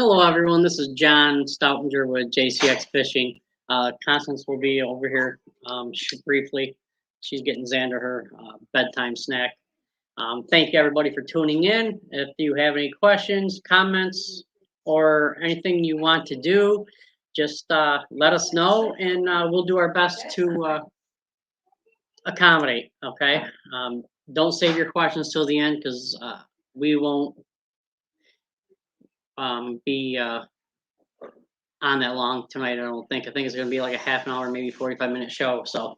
Hello, everyone. This is John Stoutinger with JCX Fishing. Constance will be over here briefly. She's getting Xander her bedtime snack. Thank you, everybody, for tuning in. If you have any questions, comments, or anything you want to do, just let us know, and we'll do our best to accommodate. Okay. Don't save your questions till the end because we won't be on that long tonight. I don't think. I think it's going to be like a half an hour, maybe 45-minute show. So,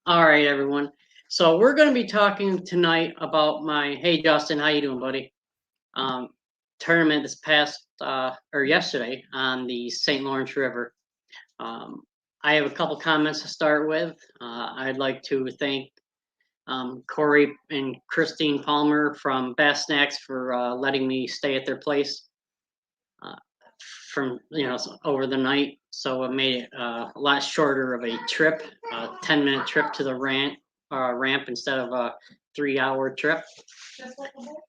all right, everyone. So we're going to be talking tonight about my. Hey, Justin, how you doing, buddy? Tournament this past or yesterday on the St. Lawrence River. I have a couple comments to start with. I'd like to thank Corey and Christine Palmer from Bass Snacks for letting me stay at their place from over the night, so it made it a lot shorter of a trip, a 10-minute trip to the ramp instead of a 3-hour trip.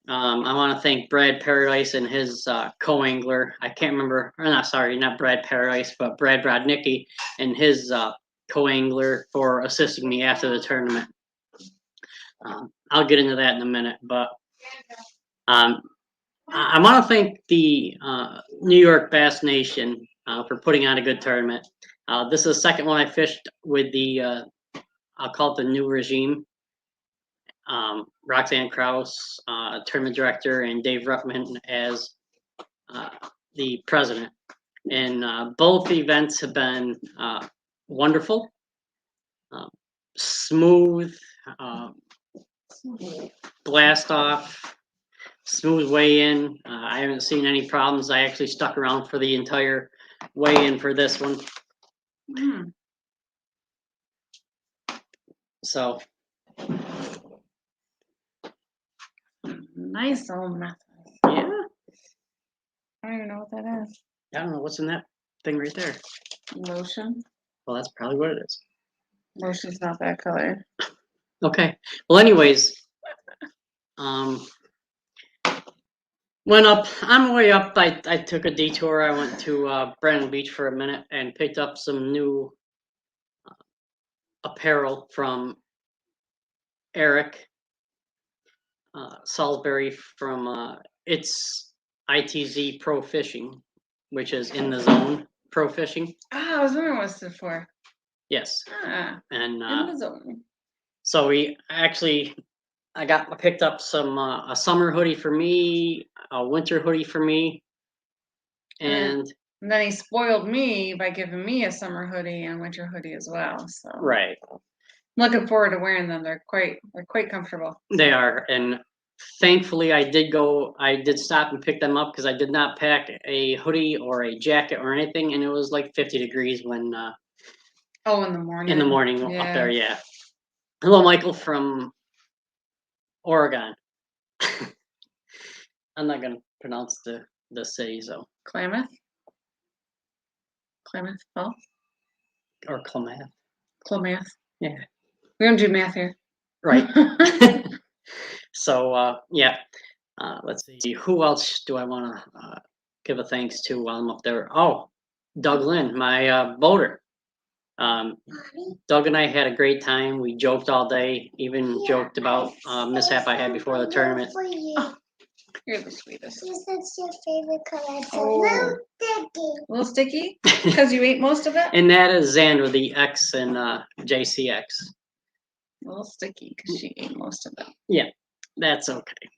I want to thank Brad Paradise and his co-angler. I can't remember, or not Brad Paradise, but Brad Brodnicki and his co-angler for assisting me after the tournament. I'll get into that in a minute, but I want to thank the New York Bass Nation for putting on a good tournament. This is the second one I fished with the, I'll call it the new regime. Roxanne Krause, tournament director, and Dave Ruppman as the president. And both events have been wonderful, smooth, blast off. Smooth way in. I haven't seen any problems. I actually stuck around for the entire way in for this one. So nice old method. Yeah. I don't even know what that is. I don't know what's in that thing right there. Lotion. Well, that's probably what it is. Lotion's not that color. Okay. Well, anyways, went up. On the way up, I took a detour. I went to Brandon Beach for a minute and picked up some new apparel from Eric Salisbury from it's ITZ Pro Fishing, which is In the Zone Pro Fishing. I was wondering what's it for. Yes. And In the zone. So I picked up some a summer hoodie for me, a winter hoodie for me, and then he spoiled me by giving me a summer hoodie and winter hoodie as well. So right. Looking forward to wearing them. They're quite comfortable. They are, and thankfully I did stop and pick them up because I did not pack a hoodie or a jacket or anything, and it was like 50 degrees when in the morning. In the morning up there, yeah. Hello, Michael from Oregon. I'm not gonna pronounce the city, so Klamath Falls or Klamath. Klamath. Yeah. We don't do math here. Right. So yeah. Let's see. Who else do I want to give a thanks to while I'm up there? Oh, Doug Lynn, my boater. Doug and I had a great time. We joked all day, even joked about mishap I had before the tournament. Oh, you're the sweetest. That's your favorite color. Oh. A little sticky? Because you ate most of it? And that is Xander, the X and JCX. A little sticky because she ate most of it. Yeah, that's okay.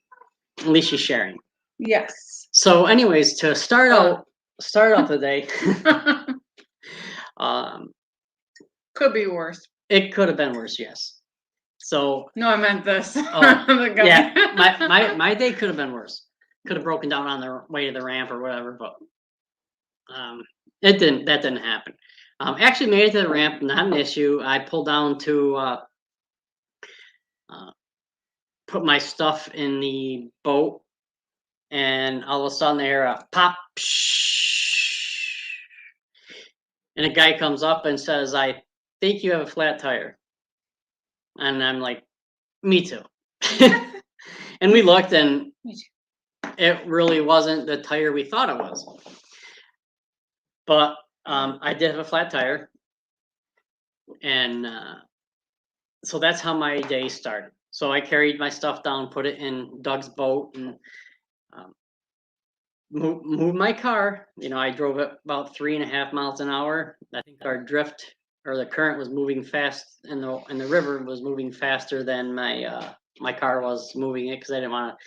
At least she's sharing. Yes. So anyways, to start off the day, could be worse. It could have been worse, yes. So no, I meant this. Oh, yeah, my day could have been worse. Could have broken down on the way to the ramp or whatever, but it didn't. That didn't happen. Actually made it to the ramp, not an issue. I pulled down to put my stuff in the boat, and all of a sudden there a pop, and a guy comes up and says, "I think you have a flat tire." And I'm like, "Me too." And we looked, and it really wasn't the tire we thought it was. But I did have a flat tire, and so that's how my day started. So I carried my stuff down, put it in Doug's boat, and moved my car. You know, I drove it about 3.5 miles an hour. I think our drift or the current was moving fast, and the river was moving faster than my car was moving it, because I didn't want to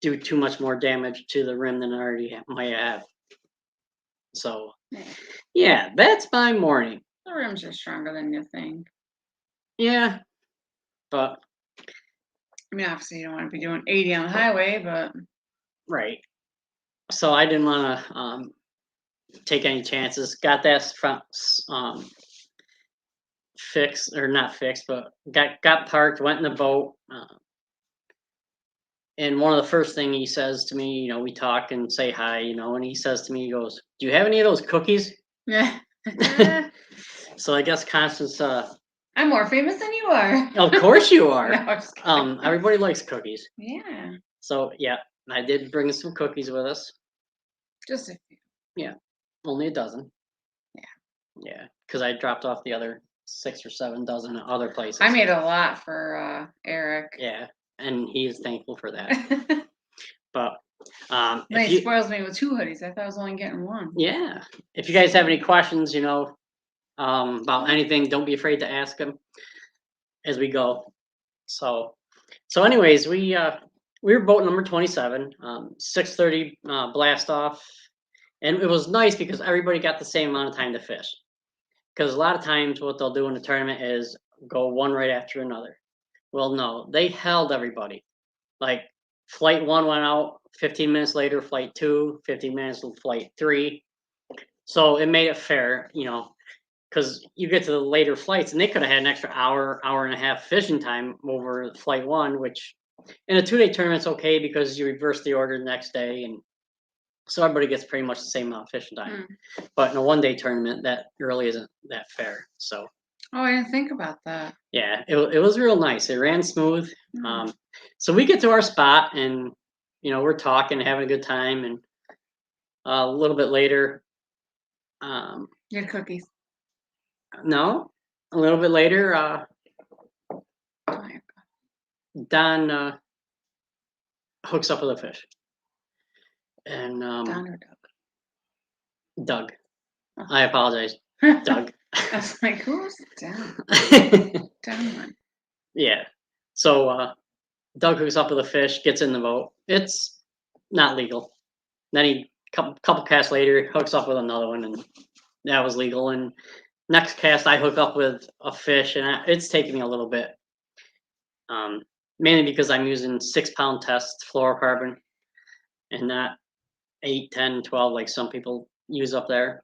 do too much more damage to the rim than I already might have. So, yeah, that's my morning. The rims are stronger than you think. Yeah, but I mean, obviously, you don't want to be doing 80 on the highway, but right. So I didn't want to take any chances. Got that front fixed, or not fixed, but got parked. Went in the boat. And one of the first thing he says to me, you know, we talk and say hi, you know, and he says to me, he goes, "Do you have any of those cookies?" yeah. So I guess Constance, I'm more famous than you are. of course you are. No, I'm just kidding. Everybody likes cookies. Yeah, So yeah, I did bring some cookies with us. just a few. Only a dozen. Yeah. Yeah, because I dropped off the other 6 or 7 dozen at other places. I made a lot for Eric. Yeah, and he is thankful for that. But Then if he you, spoils me with 2 hoodies. I thought I was only getting 1. yeah, if you guys have any questions, you know, about anything, don't be afraid to ask them as we go. So anyways, we were boat number 27, 6:30 blast off, and it was nice because everybody got the same amount of time to fish. Because a lot of times what they'll do in the tournament is go one right after another. Well, no, they held everybody. Like flight 1 went out 15 minutes later, flight 2, 15 minutes, flight 3. So it made it fair, you know, because you get to the later flights and they could have had an extra hour, hour and a half fishing time over flight 1, which in a 2-day tournament's okay because you reverse the order the next day, and so everybody gets pretty much the same amount of fishing time. But in a 1-day tournament, that really isn't that fair. So Oh, I didn't think about that. yeah, it was real nice. It ran smooth. Mm. So we get to our spot, and you know, we're talking, having a good time, and a little bit later, You had cookies. no, a little bit later, Oh, yeah. Don hooks up with a fish, and Don or Doug. Oh. I apologize, Doug? Doug. I was like, who's Don? Don. Yeah. So Doug hooks up with a fish, gets in the boat. It's not legal. Then he couple casts later hooks up with another one, and that was legal. And next cast I hook up with a fish, and it's taking me a little bit, mainly because I'm using 6-pound test fluorocarbon and not 8, 10, 12 like some people use up there.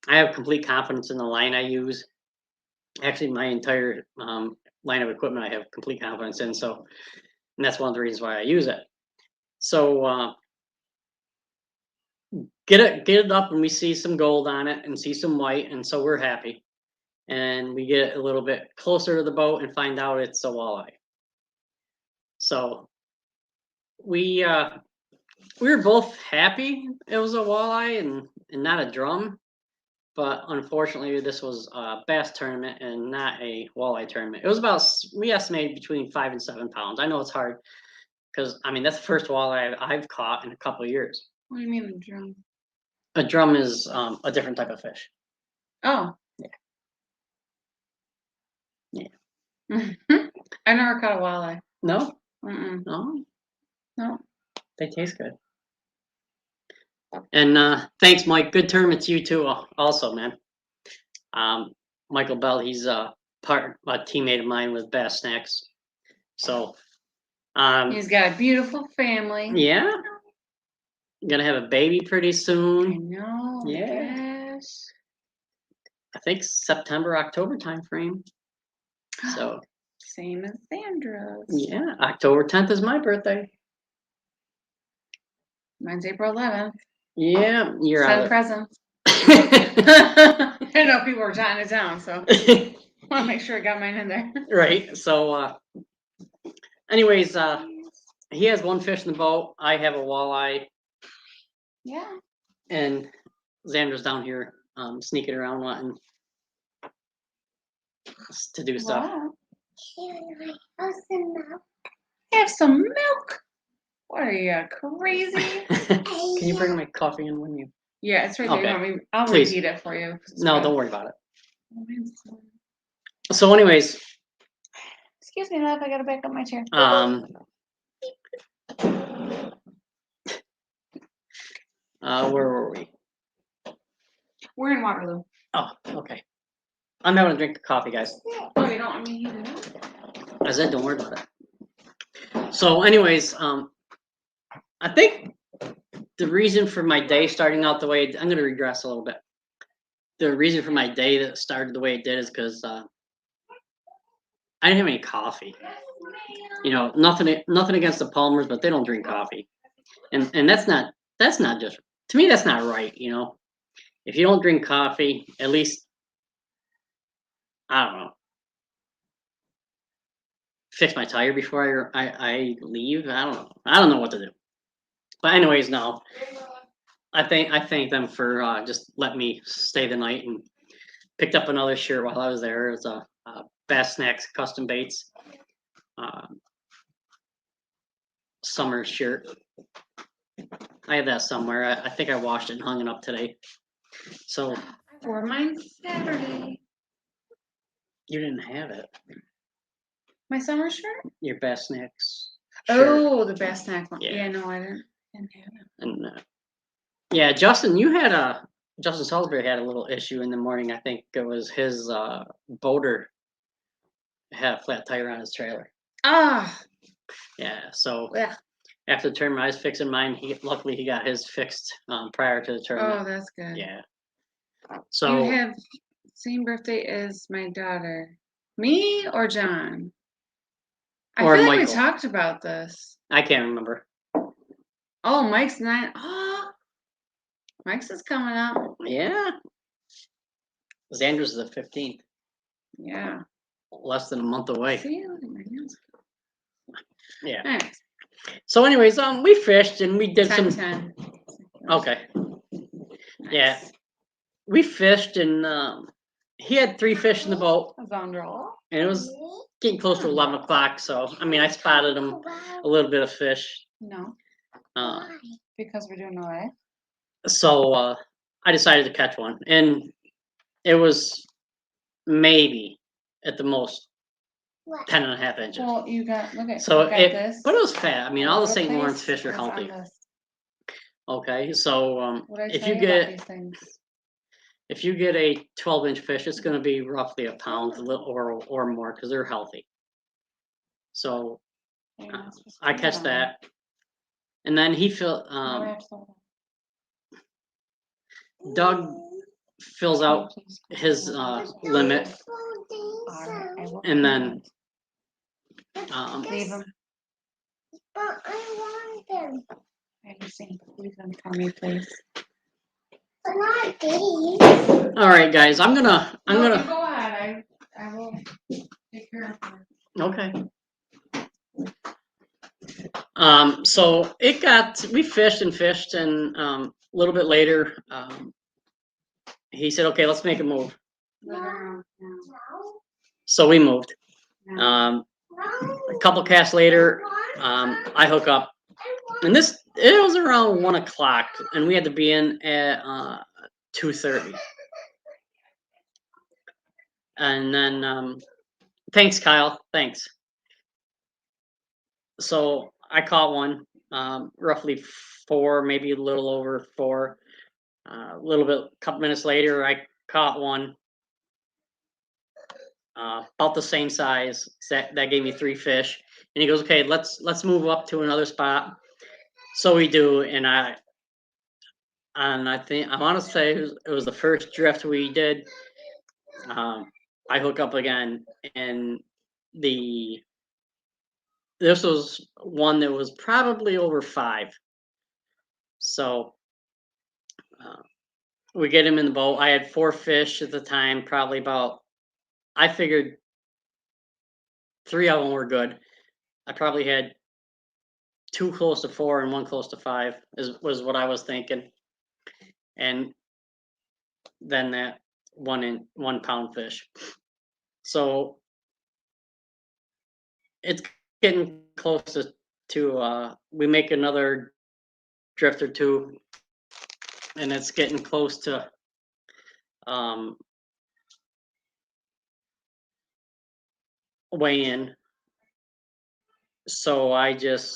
I have complete confidence in the line I use. Actually, my entire line of equipment I have complete confidence in. So, and that's one of the reasons why I use it. So get it up, and we see some gold on it and see some white, and so we're happy. And we get a little bit closer to the boat and find out it's a walleye. So we were both happy it was a walleye and not a drum. But unfortunately, this was a bass tournament and not a walleye tournament. It was about, we estimated between 5 and 7 pounds. I know it's hard because, I mean, that's the first walleye I've caught in a couple of years. What do you mean a drum? A drum is a different type of fish. Oh. Yeah. I never caught a walleye. No? Mm-mm. No? No. They taste good. And thanks, Mike. Good tournament to you too, also, man. Michael Bell, he's a teammate of mine with Bass Snacks. So, He's got a beautiful family. yeah, gonna have a baby pretty I soon. know. Yeah. Yes. I think September, October time frame. So Same as Sandra's. yeah, October 10th is my birthday. Mine's April 11th. Yeah, you're Send out. presents. I know people were jotting it down, so I want to make sure I got mine in there. Right. So, anyways, he has one fish in the boat. I have a walleye, Yeah. and Xander's down here sneaking around wanting to do stuff. Wow. Can I have some milk? Have some milk. What are you, crazy? Can you bring my coffee in when you? Yeah, it's right there. You Okay. want me? I'll Please. repeat it for you. 'cause it's No, good. don't worry about it. Oh, mine's so- So, anyways, Excuse me, love. I gotta back up my chair. where were we? We're in Waterloo. Oh, okay. I'm having a drink of coffee, guys. Oh, you don't want me to know? I said, don't worry about it. So, anyways, I think the reason for my day starting out the way I'm going to regress a little bit. The reason for my day that started the way it did is because I didn't have any coffee. You know, nothing against the Palmers, but they don't drink coffee, and that's not just, to me, that's not right. You know, if you don't drink coffee, at least, I don't know, fix my tire before I leave. I don't know what to do. But anyways, no. I thank them for just letting me stay the night, and picked up another shirt while I was there. It was a Bass Snacks Custom Baits summer shirt. I have that somewhere. I think I washed it and hung it up today. So I wore mine Saturday. you didn't have it. My summer shirt? Your Bass Snacks shirt. Oh, the Bass Snack one. Yeah. Yeah, no, I didn't have it. And yeah, Justin Salisbury had a little issue in the morning. I think it was his boater had a flat tire on his trailer. Ah, Yeah, so yeah. after the tournament, I was fixing mine. Luckily he got his fixed prior to the tournament. Oh, that's good. Yeah. So You have same birthday as my daughter. Me or John? I Or feel like Michael. we talked about this. I can't remember. Oh, Mike's 9. Oh, Mike's is coming up. Yeah. Xander's the 15th. Yeah. Less than a month away. See, look at my nails. Yeah. Anyways, So anyways, we fished and we did 10, some 10. Okay. Nice. Yeah. We fished and he had 3 fish in the boat, That's on roll. and it was getting close to 11 o'clock. So I mean, I spotted him a little bit of fish. No, Uh, because we're doing away. so I decided to catch one, and it was maybe at the most 10.5 inches. Well, you got, look at, So you got it, this. but it was fat. I mean, all the Little St. Lawrence piece. fish are What's on healthy. this? Okay, so What'd I if tell you you about get these things? if you get a 12-inch fish, it's going to be roughly a pound, a little or more, because they're healthy. So You're not supposed to I do catch on. that, and then he Now we have to slow Doug fills down. out Please. his limit, Alright, I will and then leave them. But I want them. I have seen, but leave them for me, please. But not these. all right, guys, I'm No, gonna you go ahead. I will take care of her. okay. So we fished and a little bit later, he said, okay, let's make a move. Let her know No. So we moved. now. No. A couple casts later, I hook up, and it was around 1 o'clock, and we had to be in at 2:30. And then, thanks, Kyle. Thanks. So I caught one, roughly 4, maybe a little over 4. A couple minutes later, I caught one about the same size. That gave me 3 fish. And he goes, "Okay, let's move up to another spot." So we do, and I think I want to say it was the first drift we did. I hook up again, and this was one that was probably over 5. So we get him in the boat. I had 4 fish at the time, probably about, I figured 3 of them were good. I probably had 2 close to 4 and 1 close to 5 was what I was thinking. And then that 1 pound fish. So it's getting close to we make another drift or two, and it's getting close to weigh in. So I say,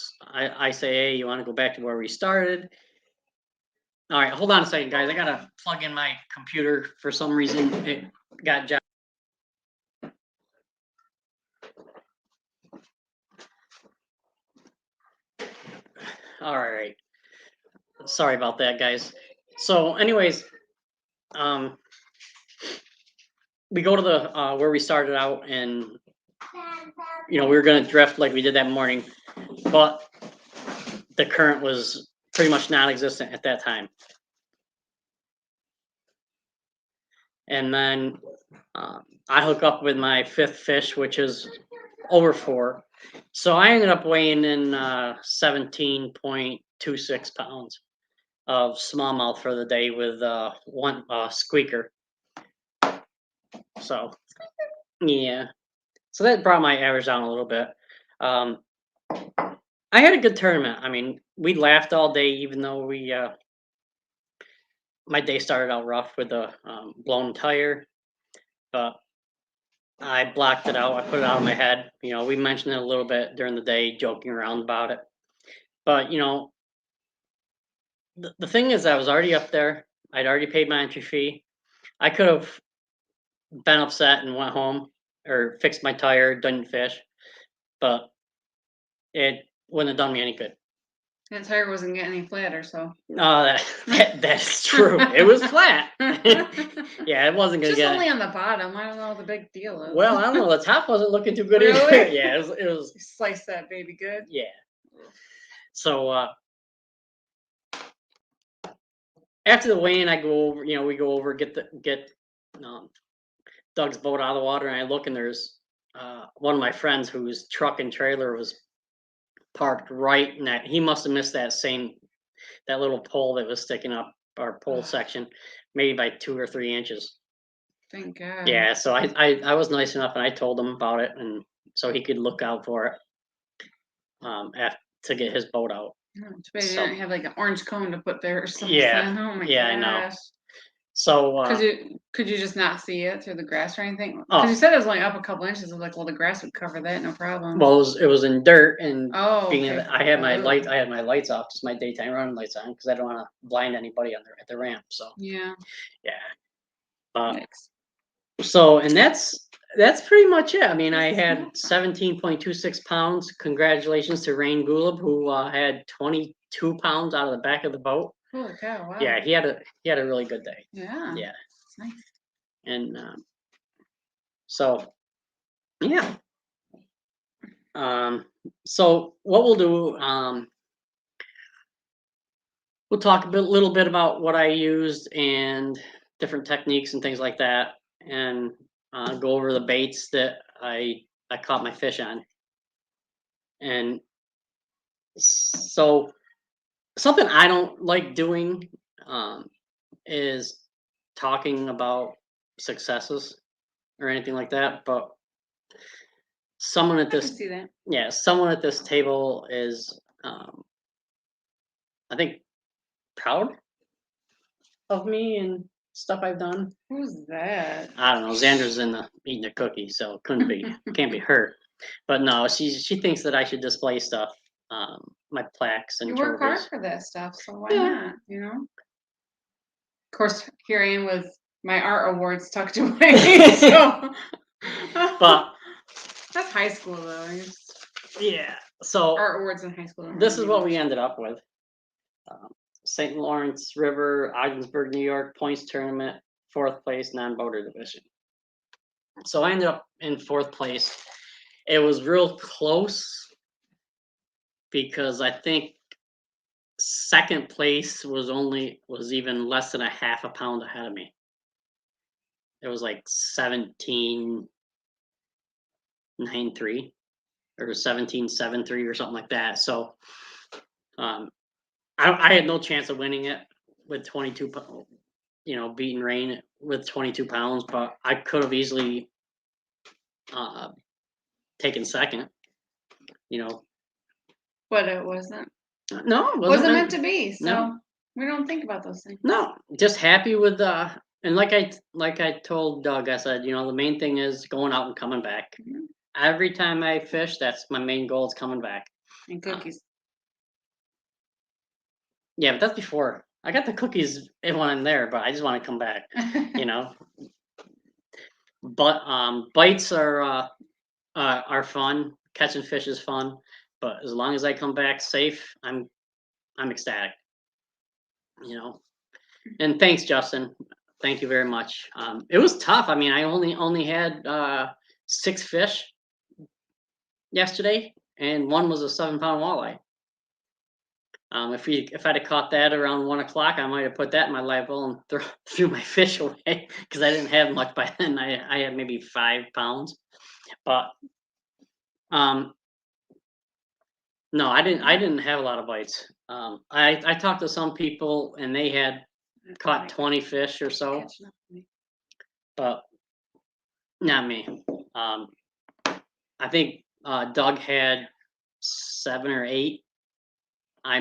hey, you want to go back to where we started? All right, hold on a second, guys. I gotta plug in my computer for some reason. It got jammed. All right. Sorry about that, guys. So, anyways, we go to the where we started out, and we were gonna drift like we did that morning, but the current was pretty much non-existent at that time. And then I hook up with my 5th fish, which is over 4. So I ended up weighing in 17.26 pounds of smallmouth for the day with 1 squeaker. So yeah, so that brought my average down a little bit. I had a good tournament. I mean, we laughed all day, even though my day started out rough with a blown tire, but I blocked it out. I put it out of my head. We mentioned it a little bit during the day, joking around about it. But the thing is, I was already up there. I'd already paid my entry fee. I could have been upset and went home or fixed my tire, didn't fish, but it wouldn't have done me any good. That tire wasn't getting any flatter, so. That's true. It was flat. Yeah, it wasn't gonna Just get. only on the bottom. I don't know what the big deal is. Well, I don't know. The top wasn't looking too good either. Really? Yeah, it was. You slice that baby good. Yeah. So after the weigh-in, I go over. We go over, get Doug's boat out of the water, and I look, and there's one of my friends whose truck and trailer was parked right in that. He must have missed that little pole that was sticking up, our pole section, maybe by 2 or 3 inches. Thank God. Yeah, so I was nice enough, and I told him about it, and so he could look out for it to get his boat out. Too bad you didn't have like an orange cone to put there or something. Yeah, Oh my yeah, gosh. I know. So could you just not see it through the grass or anything? Oh. Because you said it was only up a couple inches. I was like, well, the grass would cover that, no problem. well, it was in dirt, and okay. I had my lights off, just my daytime running lights on, because I don't want to blind anybody at the ramp. So Yeah. Thanks. So, and that's pretty much it. I mean, I had 17.26 pounds. Congratulations to Rain Gulab, who had 22 pounds out of the back of the boat. Holy cow! Wow. Yeah, he had a really good day. Yeah. Yeah. That's nice. And so, yeah. So what we'll do, we'll talk a little bit about what I used and different techniques and things like that, and go over the baits that I caught my fish on. And so something I don't like doing is talking about successes or anything like that, but someone at I can this see that. someone at this table is I think proud of me and stuff I've done. Who's that? I don't know. Xander's eating a cookie, so it can't be her. But no, she thinks that I should display stuff, my plaques and You work hard trophies. for that stuff, so why Yeah. not? Of course, here I am with my art awards tucked away. So, But that's high school though. yeah, so Art awards in high school. this is what we ended up with. St. Lawrence River, Ogdensburg, New York, points tournament, 4th place, non-boater division. So I ended up in 4th place. It was real close because I think 2nd place was even less than a half a pound ahead of me. It was like 17.93 or 17.73 or something like that. So I had no chance of winning it with 22, beating Rain with 22 pounds, but I could have easily taken second. But it wasn't. No, it Wasn't meant to be. So no. we don't think about those things. No, just happy with and like I told Doug, I said, the main thing is going out and coming back. Mhm. Every time I fish, that's my main goal is coming back. And cookies. Yeah, but that's before. I got the cookies when I'm there, but I just want to come back, But bites are fun. Catching fish is fun, but as long as I come back safe, I'm ecstatic. And thanks, Justin. Thank you very much. It was tough. I mean, I only had 6 fish yesterday, and one was a 7-pound walleye. If I'd have caught that around 1 o'clock, I might have put that in my live well and threw my fish away because I didn't have much by then. I had maybe 5 pounds, but no, I didn't have a lot of bites. I talked to some people and they had caught 20 fish or so, but not me. I think Doug had 7 or 8. I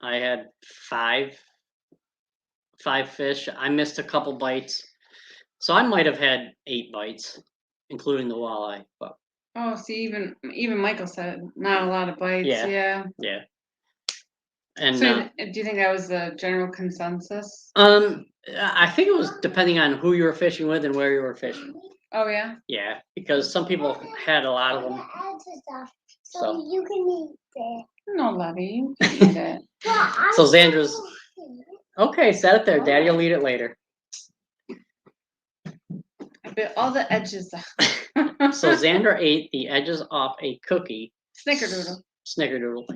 had 5 fish. I missed a couple bites, so I might have had 8 bites, including the walleye. But Oh, see, even Michael said not a lot of bites. Yeah. Yeah. And So do you think that was the general consensus? I think it was depending on who you were fishing with and where you were fishing. Oh yeah. Yeah, because some people had a lot of them. So you can eat it. No, Lovey, you can eat it. So Xandra's okay. Set it there, Daddy. I'll eat it later. I bit all the edges off. So Xandra ate the edges off a cookie, Snickerdoodle,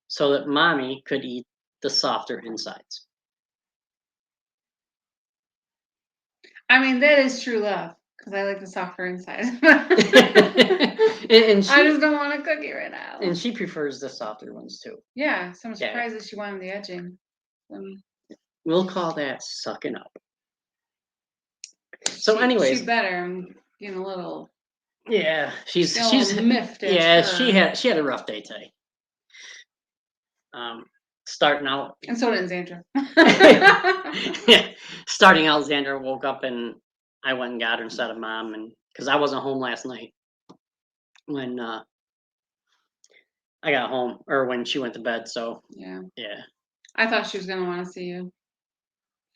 so that Mommy could eat the softer insides. I mean, that is true love because I like the softer inside. and she, I just don't want a cookie right now. And she prefers the softer ones too. Yeah, so I'm surprised that she wanted the edging. We'll call that sucking up. So, anyways, she's better. I'm getting a little. Yeah, she's miffed. Yeah, she had a rough day today. Starting out, and so did Xandra. Yeah, starting out, Xandra woke up and I went and got her instead of Mom, and because I wasn't home last night when I got home or when she went to bed. So yeah, I thought she was gonna want to see you.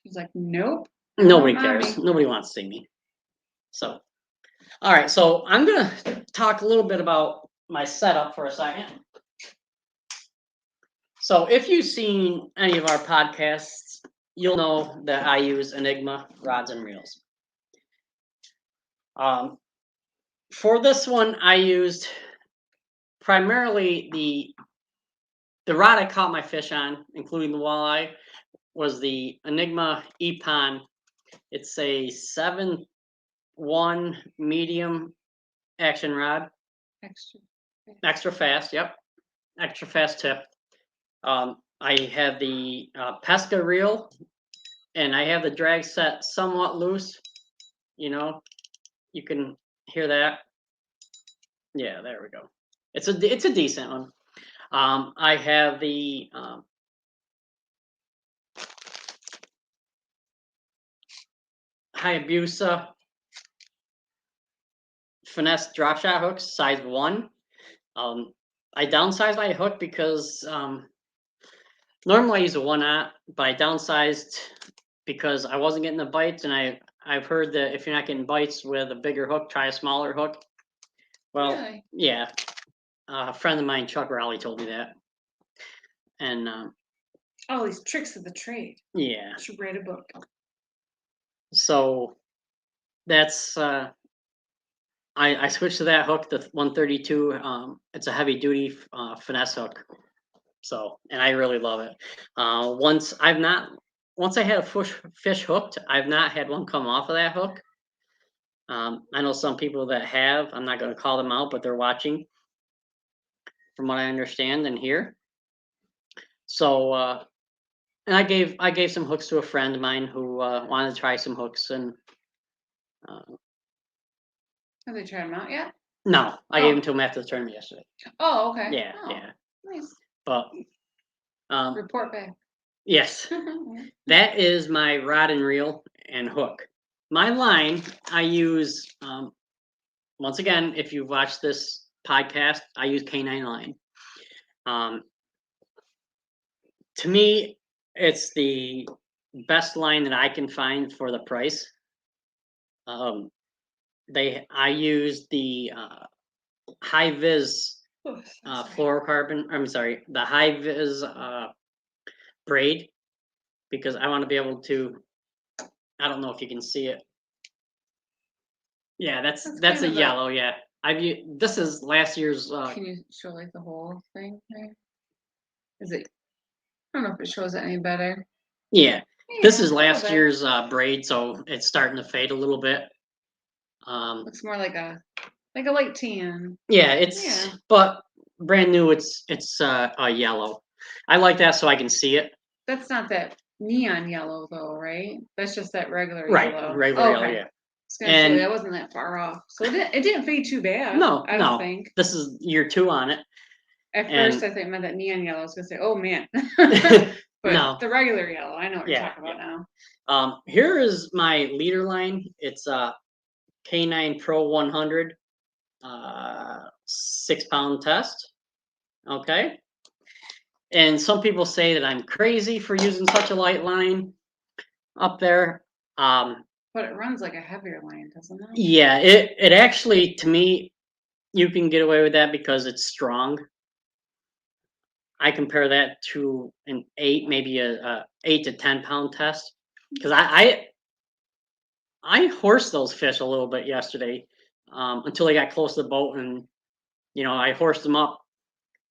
She's like, nope. Nobody cares. Nobody wants to see me. So, all right. So I'm gonna talk a little bit about my setup for a second. So if you've seen any of our podcasts, you'll know that I use Enigma rods and reels. For this one, I used primarily the rod I caught my fish on, including the walleye, was the Enigma Epon. It's a 7-1 medium action rod. Extra fast, yep. Extra fast tip. I have the Pesca reel, and I have the drag set somewhat loose. You can hear that. Yeah, there we go. It's a decent one. I have the Hayabusa finesse drop shot hooks, size 1. I downsized my hook because normally I use a 1/0, but I downsized because I wasn't getting the bites, and I've heard that if you're not getting bites with a bigger hook, try a smaller hook. Well, really? Yeah, a friend of mine, Chuck Rowley, told me that, and all these tricks of the trade. Yeah, I should write a book. So that's I switched to that hook, the 132. It's a heavy duty finesse hook. So, and I really love it. Once I had a fish hooked, I've not had one come off of that hook. I know some people that have. I'm not going to call them out, but they're watching, from what I understand and hear. So, and I gave some hooks to a friend of mine who wanted to try some hooks, and Have they tried them out yet? no, I gave Oh. them to him after the tournament yesterday. Oh, okay. Yeah, Oh, yeah. Nice. But Report back. yes, that is my rod and reel and hook. My line I use. Once again, if you've watched this podcast, I use K9 line. To me, it's the best line that I can find for the price. I use the high vis fluorocarbon. I'm sorry, the high vis braid, because I want to be able to. I don't know if you can see it. Yeah, that's kind a of yellow. Yeah, this is last year's. Can you show like the whole thing there? Is it? I don't know if it shows it any better. Yeah, this Yeah, is a little last bit. year's braid, so it's starting to fade a little bit. Looks more like a light tan. Yeah, it's Yeah. but brand new. It's a yellow. I like that so I can see it. That's not that neon yellow though, right? That's just that regular Right, yellow. regular yellow. Okay. Yeah. I was gonna say that wasn't that far off, so it didn't fade too bad. No, I don't think. This is year 2 on it. At first, I think meant that neon yellow. I was gonna say, oh man. But No. the regular yellow, I know what you're Yeah, talking about now. Here is my leader line. It's K9 Pro 100, 6-pound test. Okay. And some people say that I'm crazy for using such a light line up there. But it runs like a heavier line, doesn't it? Yeah, it actually, to me, you can get away with that because it's strong. I compare that to an 8, maybe a 8 to 10-pound test, because I horsed those fish a little bit yesterday, until they got close to the boat, and I horsed them up,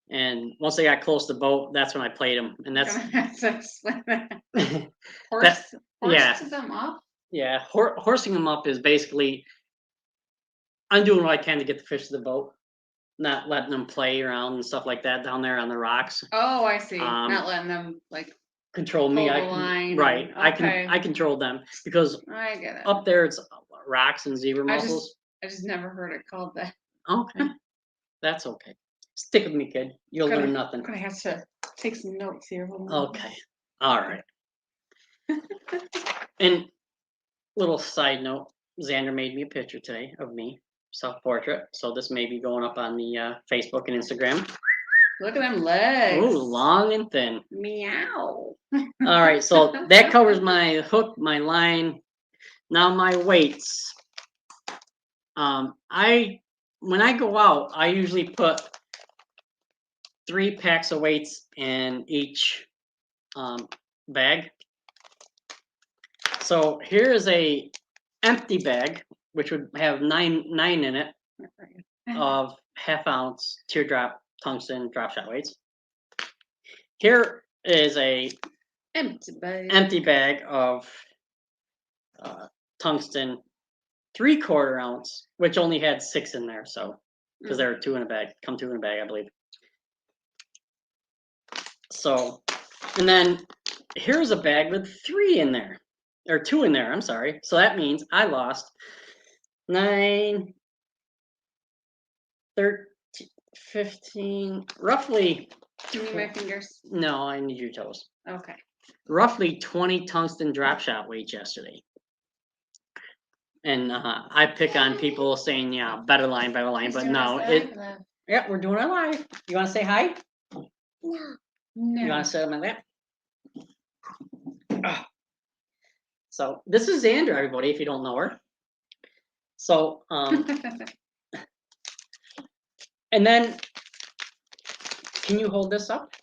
and once they got close to the boat, that's when I played them, and that's Horsed yeah. them up. Yeah, horsing them up is basically I'm doing what I can to get the fish to the boat, not letting them play around and stuff like that down there on the rocks. Oh, I see. Not letting them like Control me. pull the line. Right. Okay. I control them because I get it. up there it's rocks and zebra mussels. I just never heard it called that. Okay, that's okay. Stick with me, kid. You'll learn nothing. I'm gonna have to take some notes here. Okay. All right. And little side note, Xander made me a picture today of me, self-portrait. So this may be going up on the Facebook and Instagram. Look at them legs. Ooh, long and thin. Meow. All right, so that covers my hook, my line. Now my weights. When I go out, I usually put 3 packs of weights in each bag. So here is a empty bag, which would have nine in it, of half-ounce teardrop tungsten drop shot weights. Here is a empty bag of tungsten 3/4 ounce, which only had 6 in there, so because there are 2 in a bag, come 2 in a bag, I believe. So, and then here's a bag with 3 in there, or 2 in there. I'm sorry. So that means I lost 9, 13, 15, roughly. Do you need my fingers? No, I need your toes. Okay. Roughly 20 tungsten drop shot weights yesterday. And I pick on people saying, yeah, better line, but no, yeah, we're doing it live. You want to say hi? No. No. You want to sit on my lap? Ah. So this is Xander, everybody, if you don't know her. So, and then, can you hold this up?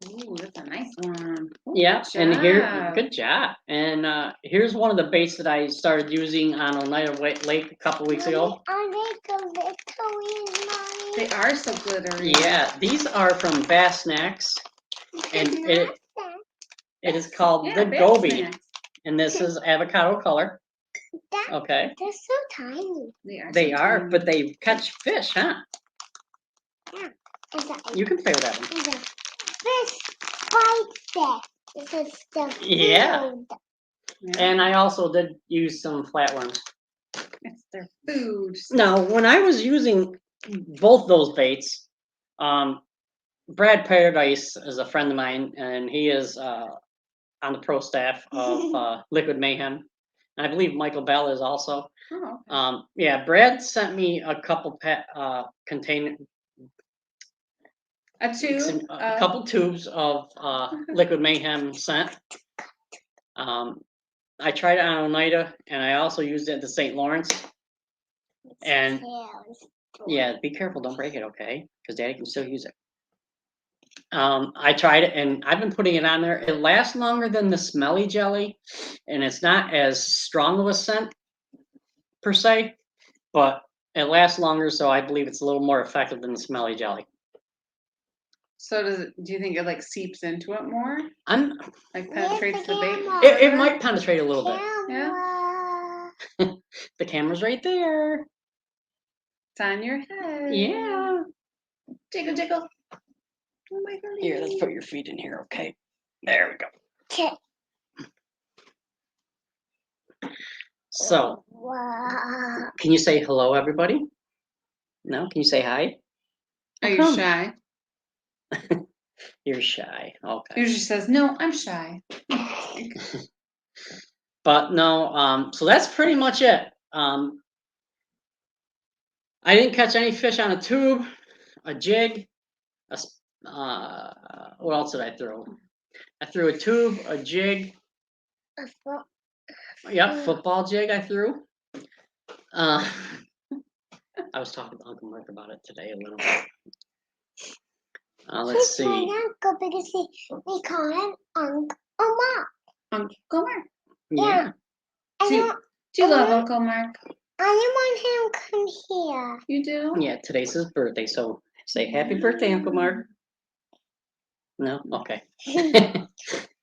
Ooh, that's a nice one. Ooh, Yeah, and here, good good job. And here's one of the baits that I started using on Oneida Lake a couple weeks ago. They are so glittery. Yeah, these are from Bass Snacks, and it is called the Goby, Snacks. and this is avocado color. Okay. They're so tiny. They are, but they catch fish, huh? Yeah. You can play with that one. Fish, fire that. This is the Yeah. food. Yeah, And I also did use some flatworms. it's their food. Now, when I was using both those baits, Brad Paradise is a friend of mine, and he is on the pro staff of Liquid Mayhem. And I believe Michael Bell is also. Oh, okay. Yeah, Brad sent me a couple container, A tube. a couple tubes of Liquid Mayhem scent. I tried it on Oneida, and I also used it at the St. Lawrence. And Tails. yeah, be careful, don't break it, okay? Because Daddy can still use it. I tried it, and I've been putting it on there. It lasts longer than the smelly jelly, and it's not as strong of a scent per se, but it lasts longer, so I believe it's a little more effective than the smelly jelly. So do you think it like seeps into it more? I'm Like penetrates the bait? camera? it might penetrate a little bit. Camera. The camera's right there. It's on your head. Yeah. Jiggle, jiggle. Oh my god. Here, let's put your feet in here, okay? There we go. Okay. So, Wow. can you say hello, everybody? No? Can you say hi? Are How you come? shy? You're shy. Okay. Usually says, no, I'm shy. But no, so that's pretty much it. I didn't catch any fish on a tube, a jig, what else did I throw? I threw a tube, a jig, A fo- yep, football jig I threw. I was talking to Uncle Mark about it today a little bit. Let's He's my see. uncle because we call him Uncle Mark. Uncle Mark. Yeah. I Do, don't. do you love Uh-huh. Uncle Mark? I want him to come here. You do? Yeah, today's his birthday, so say happy birthday, Uncle Mark. No? Okay.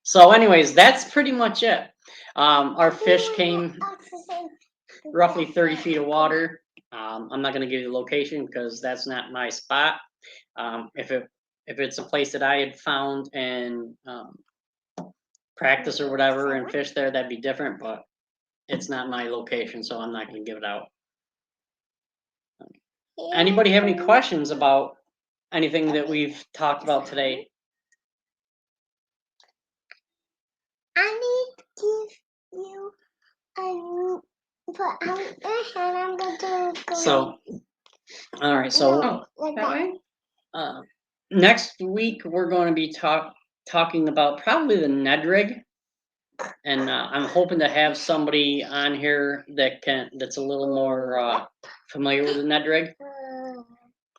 So anyways, that's pretty much it. Our fish came roughly 30 feet of water. I'm not going to give you the location because that's not my spot. If it's a place that I had found and practice or whatever and fish there, that'd be different, but it's not my location, so I'm not going to give it out. Anybody have any questions about anything that we've talked about today? I need to give you a. But I'm going to go. So, all right. So Oh, like that way? next week we're going to be talking about probably the Ned rig, and I'm hoping to have somebody on here that's a little more familiar with the Ned rig,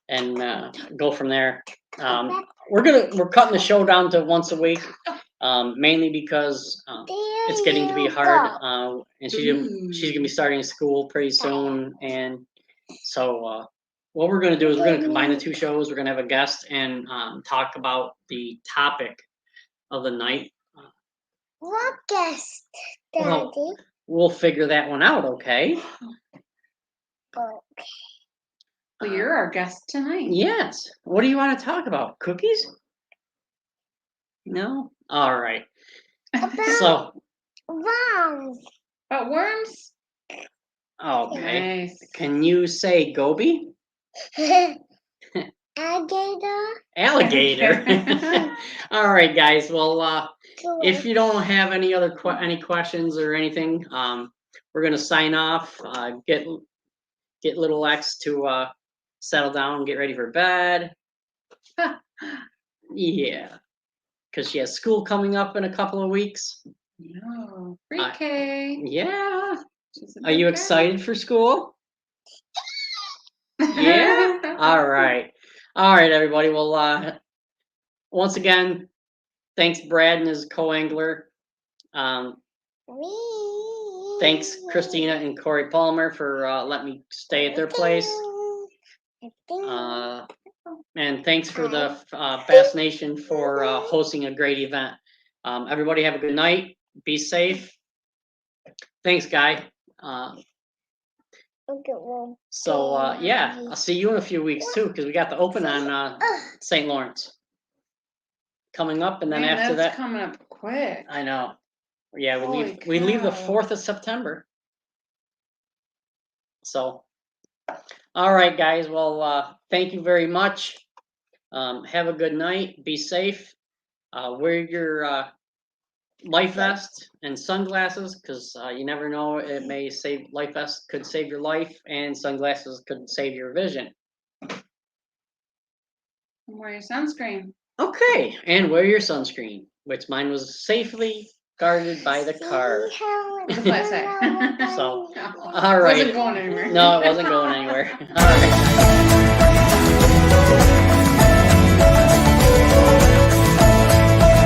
and go from there. We're cutting the show down to once a week, mainly because it's getting to be hard, and she's gonna be starting school pretty soon, and so what we're gonna do is we're gonna combine the two shows. We're gonna have a guest and talk about the topic of the night. What guest, Daddy? Well, we'll figure that one out, okay? Oh, Well, you're our guest tonight. Yes. What do you want to talk about? Cookies? No? All right. So, worms. About worms? okay. Nice. Can you say Goby? Alligator. Alligator. All right, guys. Well, if Correct. you don't have any other any questions or anything, we're gonna sign off. Get little X to settle down and get ready for bed. Yeah, because she has school coming up in a couple of weeks. No. Pre-K. Yeah. She's a Are you big excited for school? girl. Yeah. All right. All right, everybody. Well, once again, thanks, Brad and his co-angler. Thanks, Christina and Corey Palmer, for letting me stay at their place. And thanks for the Bass Nation for hosting a great event. Everybody have a good night. Be safe. Thanks, Guy. So yeah, I'll see you in a few weeks too, because we got the open on St. Lawrence. coming up, and then Man, after that's that, coming up quick. I know. Yeah, Holy we leave the cow. 4th of September. So, all right, guys. Well, thank you very much. Have a good night. Be safe. Wear your life vest and sunglasses, because you never know. It may save life vest could save your life, and sunglasses could save your vision. And wear your sunscreen. Okay, and wear your sunscreen, which mine was safely guarded by the car. With a flat tire. So, No, all right. wasn't going anywhere. No, it wasn't going anywhere. All right.